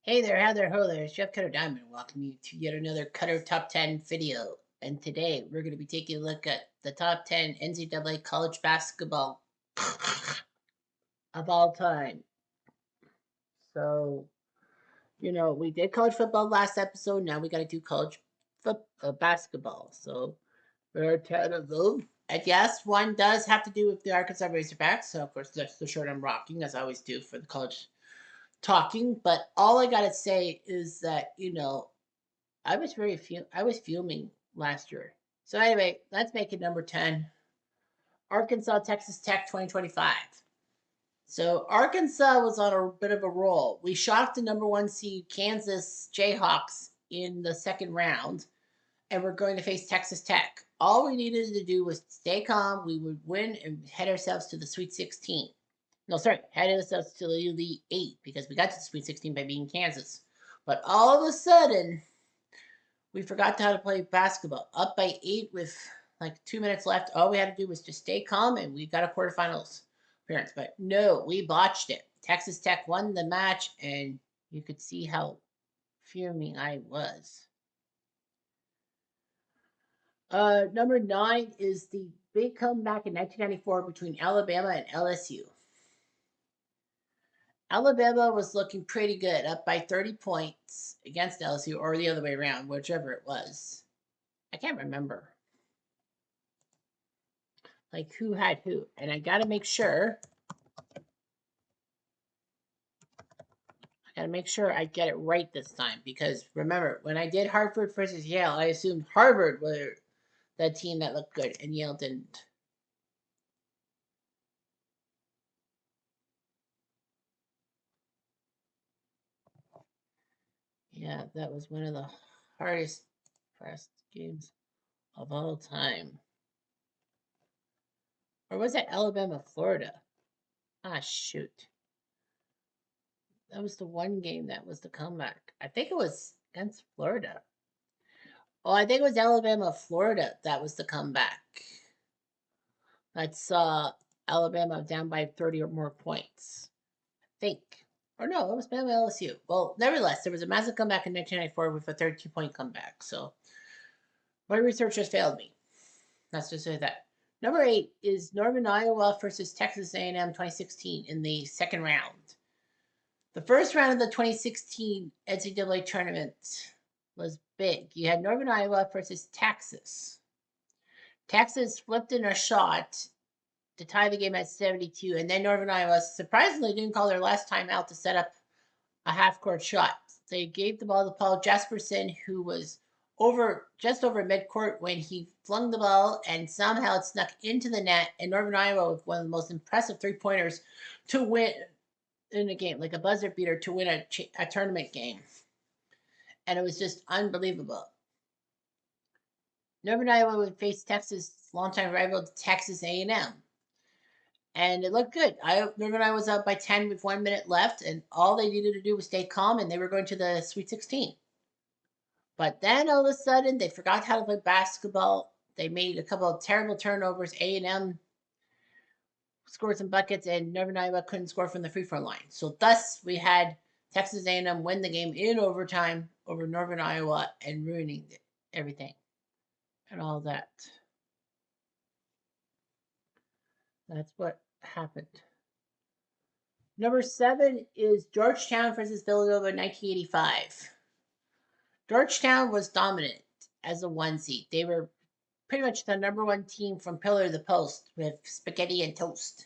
Hey there, how there, ho there, it's Jeff Cutter Diamond. Welcome you to yet another Cutter Top 10 video. And today we're going to be taking a look at the top 10 NCAA college basketball of all time. So, we did college football last episode. Now we got to do college basketball. So, there are 10 of them. And yes, one does have to do with the Arkansas Razorbacks. So, of course, that's the shirt I'm rocking, as I always do for the college talking. But all I got to say is that, I was fuming last year. So anyway, let's make it number 10. Arkansas Texas Tech 2025. So Arkansas was on a bit of a roll. We shocked the number 1 seed Kansas Jayhawks in the second round, and we're going to face Texas Tech. All we needed to do was stay calm. We would win and head ourselves to the Sweet 16. No, sorry, head ourselves to the Elite 8 because we got to the Sweet 16 by beating Kansas. But all of a sudden, we forgot how to play basketball. Up by 8 with like 2 minutes left. All we had to do was just stay calm, and we got a quarterfinals appearance. But no, we botched it. Texas Tech won the match, and you could see how fuming I was. Number 9 is the big comeback in 1994 between Alabama and LSU. Alabama was looking pretty good, up by 30 points against LSU, or the other way around, whichever it was. I can't remember. Like who had who. And I got to make sure. I get it right this time. Because remember, when I did Harvard versus Yale, I assumed Harvard were the team that looked good and Yale didn't. Yeah, that was one of the hardest pressed games of all time. Or was it Alabama, Florida? Ah, shoot. That was the one game that was the comeback. I think it was against Florida. Oh, I think it was Alabama, Florida that was the comeback. That's Alabama down by 30 or more points. I think. Or no, it was Bama LSU. Well, nevertheless, there was a massive comeback in 1994 with a 32-point comeback. So my research just failed me. Let's just say that. Number 8 is Northern Iowa versus Texas A&M 2016 in the second round. The first round of the 2016 NCAA tournament was big. You had Northern Iowa versus Texas. Texas flipped in a shot to tie the game at 72, and then Northern Iowa surprisingly didn't call their last time out to set up a half-court shot. They gave the ball to Paul Jesperson, who was just over midcourt when he flung the ball, and somehow it snuck into the net, and Northern Iowa with one of the most impressive three-pointers to win in a game, like a buzzer beater to win a tournament game. And it was just unbelievable. Northern Iowa would face Texas' longtime rival Texas A&M. And it looked good. Northern Iowa was up by 10 with 1 minute left, and all they needed to do was stay calm, and they were going to the Sweet 16. But then all of a sudden, they forgot how to play basketball. They made a couple of terrible turnovers. A&M scored some buckets, and Northern Iowa couldn't score from the free throw line. So thus, we had Texas A&M win the game in overtime over Northern Iowa and ruining everything and all that. That's what happened. Number 7 is Georgetown versus Villanova 1985. Georgetown was dominant as a 1 seed. They were pretty much the number 1 team from pillar to the post with spaghetti and toast.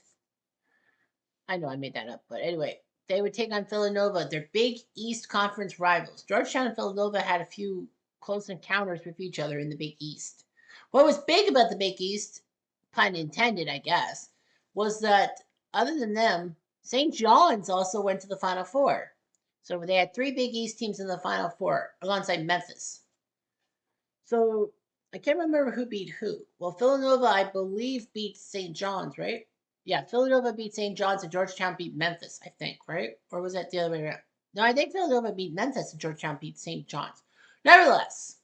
I know I made that up, but anyway, they would take on Villanova, their Big East Conference rivals. Georgetown and Villanova had a few close encounters with each other in the Big East. What was big about the Big East, pun intended, I guess, was that other than them, St. John's also went to the Final Four. So they had 3 Big East teams in the Final Four alongside Memphis. So I can't remember who beat who. Well, Villanova, I believe, beat St. John's, right? Yeah, Villanova beat St. John's and Georgetown beat Memphis, I think, right? Or was that the other way around? No, I think Villanova beat Memphis and Georgetown beat St. John's. Nevertheless,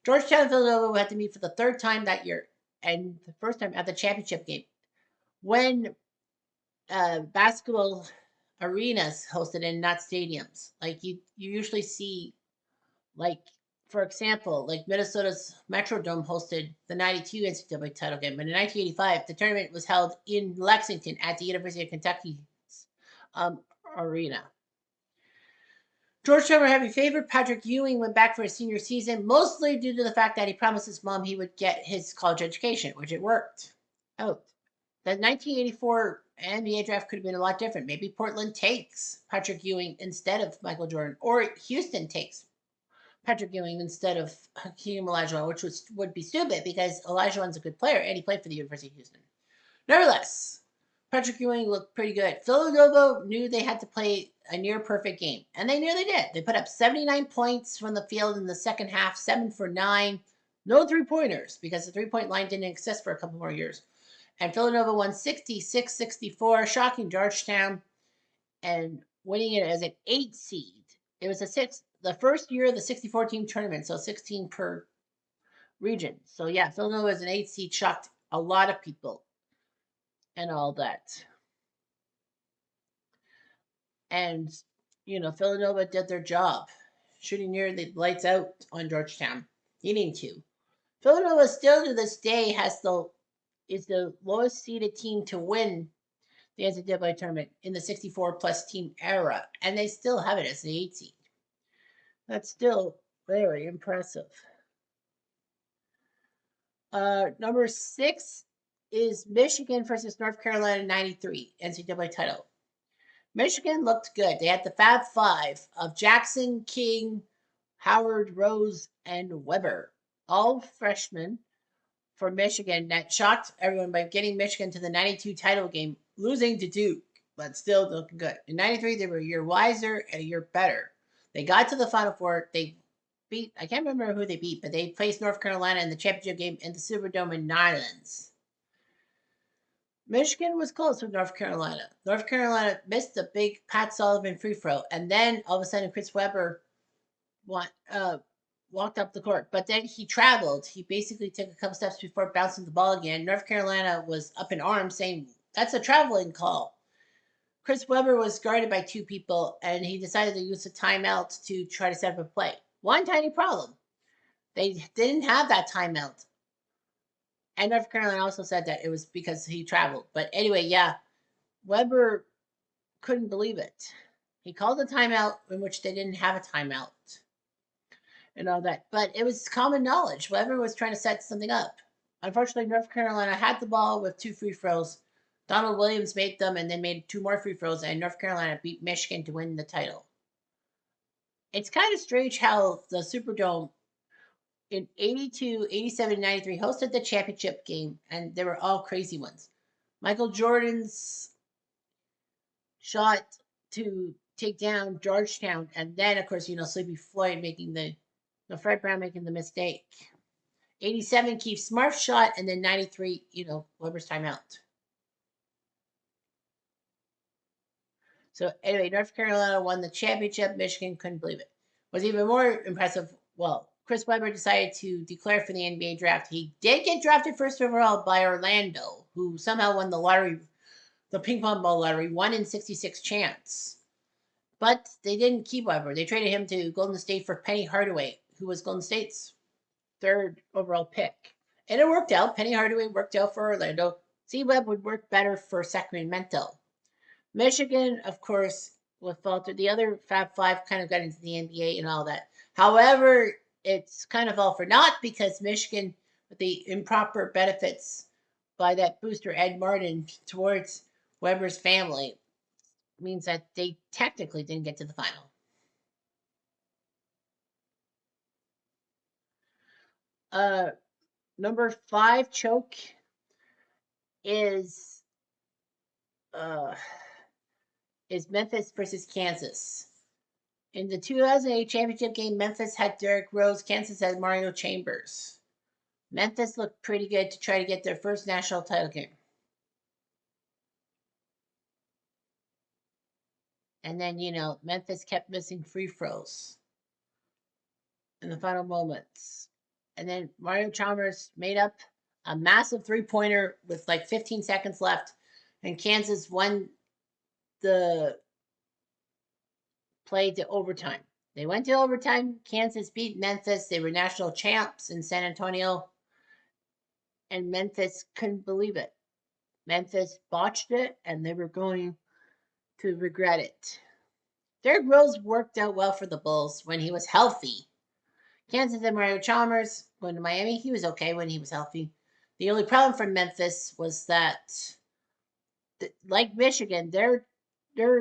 Georgetown and Villanova had to meet for the 3rd time that year, and the first time at the championship game. When basketball arenas hosted and not stadiums. Like you usually see, like for example, like Minnesota's Metrodome hosted the '92 NCAA title game, but in 1985 the tournament was held in Lexington at the University of Kentucky's um, arena. George Trevor Heavy favored Patrick Ewing went back for his senior season, mostly due to the fact that he promised his mom he would get his college education, which it worked out. The 1984 NBA draft could have been a lot different. Maybe Portland takes Patrick Ewing instead of Michael Jordan, or Houston takes Patrick Ewing instead of Hakeem Olajuwon, which would be stupid because Olajuwon's a good player and he played for the University of Houston. Nevertheless, Patrick Ewing looked pretty good. Villanova knew they had to play a near perfect game, and they knew they did. They put up 79 points from the field in the second half, 7 for 9. No three-pointers because the three-point line didn't exist for a couple more years. And Villanova won 66-64, shocking Georgetown and winning it as an 8 seed. It was the first year of the 64 team tournament, so 16 per region. So yeah, Villanova as an 8 seed shocked a lot of people and all that. And Villanova did their job, shooting near the lights out on Georgetown, needing to. Villanova still to this day is the lowest seeded team to win the NCAA tournament in the 64 plus team era, and they still have it as the 8 seed. That's still very impressive. Number 6 is Michigan versus North Carolina '93 NCAA title. Michigan looked good. They had the Fab Five of Jackson, King, Howard, Rose, and Weber, all freshmen for Michigan. That shocked everyone by getting Michigan to the '92 title game, losing to Duke, but still looking good. In '93, they were a year wiser and a year better. They got to the Final Four. They beat, I can't remember who they beat, but they faced North Carolina in the championship game in the Superdome in Nylands. Michigan was close with North Carolina. North Carolina missed a big Pat Sullivan free throw, and then all of a sudden Chris Webber walked up the court. But then he traveled. He basically took a couple steps before bouncing the ball again. North Carolina was up in arms saying, that's a traveling call. Chris Webber was guarded by 2 people, and he decided to use a timeout to try to set up a play. One tiny problem. They didn't have that timeout. And North Carolina also said that it was because he traveled. But anyway, yeah, Weber couldn't believe it. He called a timeout in which they didn't have a timeout and all that. But it was common knowledge. Weber was trying to set something up. Unfortunately, North Carolina had the ball with 2 free throws. Donald Williams made them and then made 2 more free throws, and North Carolina beat Michigan to win the title. It's kind of strange how the Superdome in 82, 87, 93 hosted the championship game, and they were all crazy ones. Michael Jordan's shot to take down Georgetown, and then, of course, Sleepy Floyd making Fred Brown making the mistake. 87, Keith Smart's shot, and then 93, Weber's timeout. So anyway, North Carolina won the championship. Michigan couldn't believe it. What's even more impressive, well, Chris Webber decided to declare for the NBA draft. He did get drafted first overall by Orlando, who somehow won the lottery, the ping pong ball lottery, 1 in 66 chance. But they didn't keep Webber. They traded him to Golden State for Penny Hardaway, who was Golden State's 3rd overall pick. And it worked out. Penny Hardaway worked out for Orlando. C-Web would work better for Sacramento. Michigan, of course, was faltered. The other Fab Five kind of got into the NBA and all that. However, it's kind of all for naught because Michigan, with the improper benefits by that booster Ed Martin towards Weber's family, means that they technically didn't get to the final. Number 5 choke is Memphis versus Kansas. In the 2008 championship game, Memphis had Derrick Rose. Kansas had Mario Chambers. Memphis looked pretty good to try to get their first national title game. And then, Memphis kept missing free throws in the final moments. And then Mario Chalmers made up a massive 3-pointer with like 15 seconds left. And Kansas won the played to overtime. They went to overtime. Kansas beat Memphis. They were national champs in San Antonio, and Memphis couldn't believe it. Memphis botched it, and they were going to regret it. Derrick Rose worked out well for the Bulls when he was healthy. Kansas and Mario Chalmers went to Miami. He was okay when he was healthy. The only problem for Memphis was that, like Michigan, their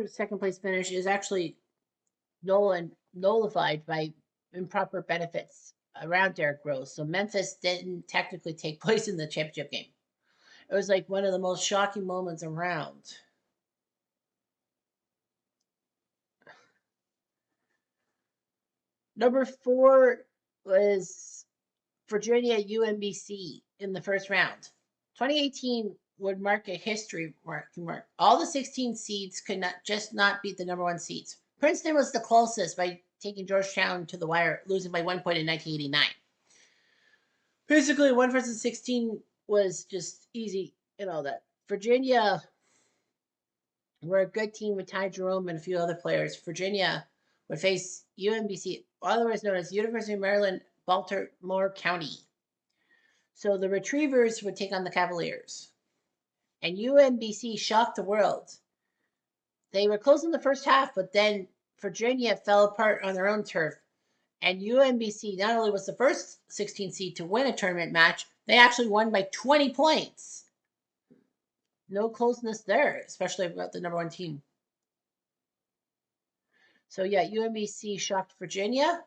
second place finish is actually nullified by improper benefits around Derrick Rose. So Memphis didn't technically take place in the championship game. It was like one of the most shocking moments around. Number 4 was Virginia UMBC in the first round. 2018 would mark a history mark. All the 16 seeds could not beat the number 1 seeds. Princeton was the closest by taking Georgetown to the wire, losing by 1 point in 1989. Basically, 1 versus 16 was just easy and all that. Virginia were a good team with Ty Jerome and a few other players. Virginia would face UMBC, otherwise known as University of Maryland, Baltimore County. So the Retrievers would take on the Cavaliers. And UMBC shocked the world. They were close in the first half, but then Virginia fell apart on their own turf. And UMBC not only was the first 16 seed to win a tournament match, they actually won by 20 points. No closeness there, especially about the number 1 team. So yeah, UMBC shocked Virginia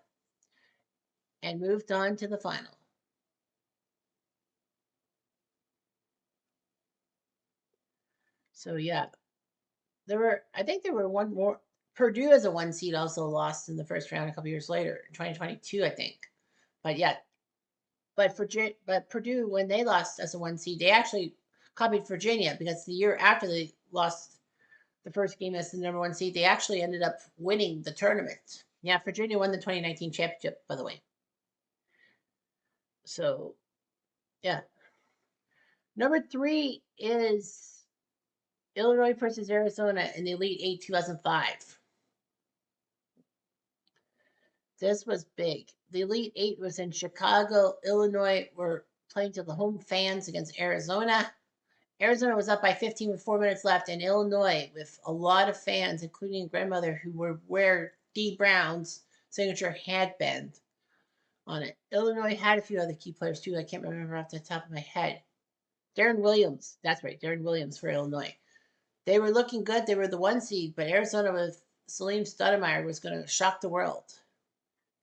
and moved on to the final. So yeah, I think there were one more. Purdue as a 1 seed also lost in the first round a couple years later, in 2022, I think. But yeah, but Purdue, when they lost as a 1 seed, they actually copied Virginia, because the year after they lost the first game as the number 1 seed, they actually ended up winning the tournament. Yeah, Virginia won the 2019 championship, by the way. So, yeah. Number 3 is Illinois versus Arizona in the Elite 8 2005. This was big. The Elite 8 was in Chicago. Illinois were playing to the home fans against Arizona. Arizona was up by 15 with 4 minutes left, and Illinois, with a lot of fans, including a grandmother who would wear Dee Brown's signature headband on it. Illinois had a few other key players too. I can't remember off the top of my head. Darren Williams. That's right, Darren Williams for Illinois. They were looking good. They were the 1 seed, but Arizona with Salim Stoudemire was going to shock the world.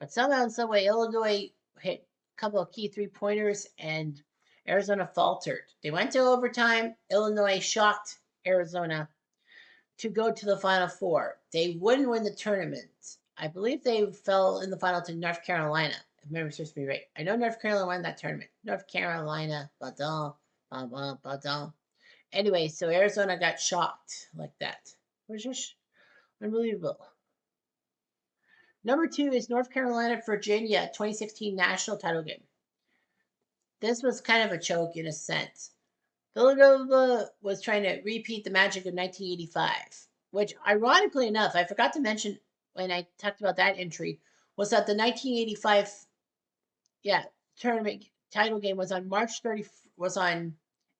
But somehow, in some way, Illinois hit a couple of key 3-pointers, and Arizona faltered. They went to overtime. Illinois shocked Arizona to go to the Final Four. They wouldn't win the tournament. I believe they fell in the final to North Carolina, if memory serves me right. I know North Carolina won that tournament. North Carolina, badon, badon, badon. Anyway, so Arizona got shocked like that. It was just unbelievable. Number 2 is North Carolina, Virginia, 2016 national title game. This was kind of a choke in a sense. Villanova was trying to repeat the magic of 1985, which, ironically enough, I forgot to mention when I talked about that entry, was that the 1985 tournament title game was on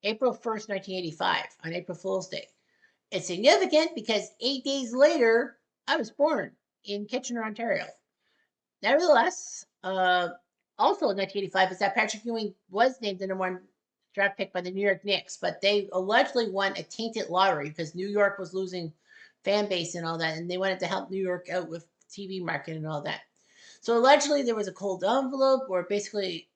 April 1st, 1985, on April Fool's Day. It's significant because 8 days later, I was born in Kitchener, Ontario. Nevertheless, also in 1985 is that Patrick Ewing was named the number 1 draft pick by the New York Knicks, but they allegedly won a tainted lottery because New York was losing fan base and all that, and they wanted to help New York out with TV market and all that. So allegedly there was a cold envelope, or basically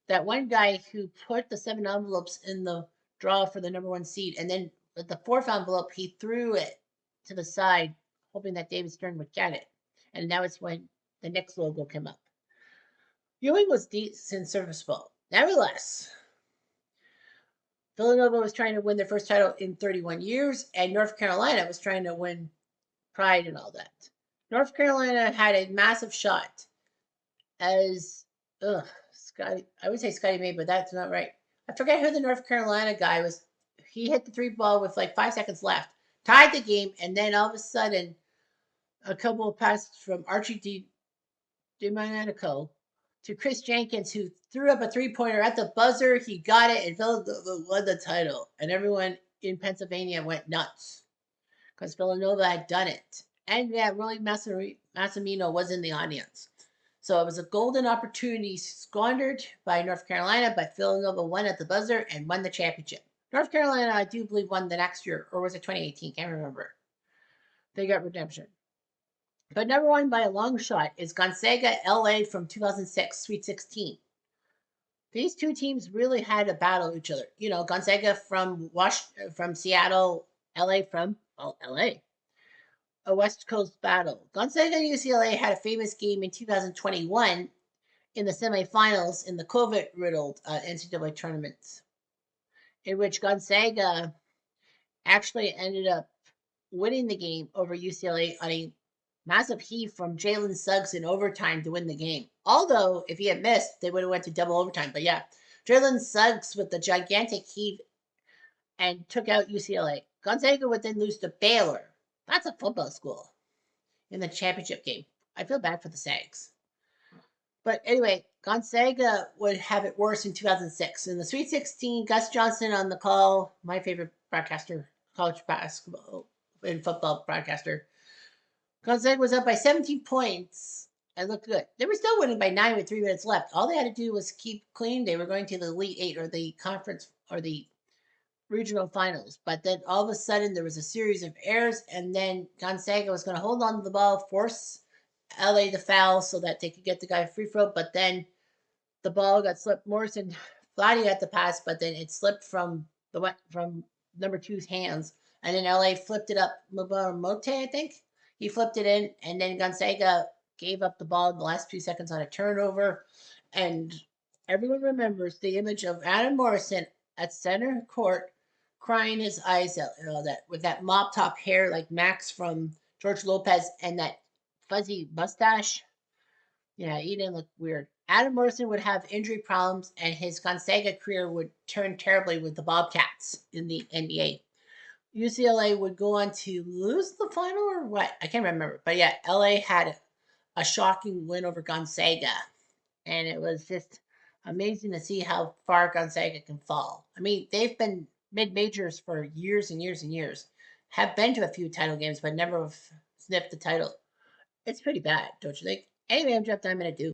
that one guy who put the 7 envelopes in the draw for the number 1 seed, and then with the 4th envelope, he threw it to the side, hoping that David Stern would get it. And that was when the Knicks logo came up. Ewing was decent, serviceable. Nevertheless, Villanova was trying to win their first title in 31 years, and North Carolina was trying to win pride and all that. North Carolina had a massive shot as, Scotty, I would say Scotty May, but that's not right. I forget who the North Carolina guy was. He hit the 3 ball with like 5 seconds left, tied the game, and then all of a sudden, A couple of passes from Archie DiManico to Chris Jenkins, who threw up a three-pointer at the buzzer. He got it, and Villanova won the title. And everyone in Pennsylvania went nuts because Villanova had done it. And yeah, really Massimino was in the audience. So it was a golden opportunity squandered by North Carolina, but Villanova won at the buzzer and won the championship. North Carolina, I do believe, won the next year, or was it 2018? Can't remember. They got redemption. But number one by a long shot is Gonzaga LA from 2006, Sweet 16. These two teams really had to battle each other. You know, Gonzaga from Seattle, LA from LA. A West Coast battle. Gonzaga and UCLA had a famous game in 2021 in the semifinals in the COVID-riddled NCAA tournaments, in which Gonzaga actually ended up winning the game over UCLA on a massive heave from Jalen Suggs in overtime to win the game. Although, if he had missed, they would have went to double overtime. But yeah, Jalen Suggs with the gigantic heave and took out UCLA. Gonzaga would then lose to Baylor. That's a football school in the championship game. I feel bad for the Sags. But anyway, Gonzaga would have it worse in 2006. In the Sweet 16, Gus Johnson on the call, my favorite broadcaster, college basketball and football broadcaster. Gonzaga was up by 17 points and looked good. They were still winning by 9 with 3 minutes left. All they had to do was keep clean. They were going to the Elite Eight or the conference or the regional finals. But then all of a sudden there was a series of errors, and then Gonzaga was going to hold on to the ball, force LA to foul so that they could get the guy free throw. But then the ball got slipped. Morrison Vladdy got the pass, but then it slipped from number two's hands, and then LA flipped it up. Mote, I think he flipped it in, and then Gonzaga gave up the ball in the last few seconds on a turnover, and everyone remembers the image of Adam Morrison at center court crying his eyes out, and all that with that mop top hair like Max from George Lopez and that fuzzy mustache. Yeah, he didn't look weird. Adam Morrison would have injury problems, and his Gonzaga career would turn terribly with the Bobcats in the NBA. UCLA would go on to lose the final or what? I can't remember. But yeah, LA had a shocking win over Gonzaga, and it was just amazing to see how far Gonzaga can fall. I mean, they've been mid majors for years and years and years, have been to a few title games, but never have sniffed the title. It's pretty bad, don't you think? Anyway, I'm Jeff Diamond at Duke.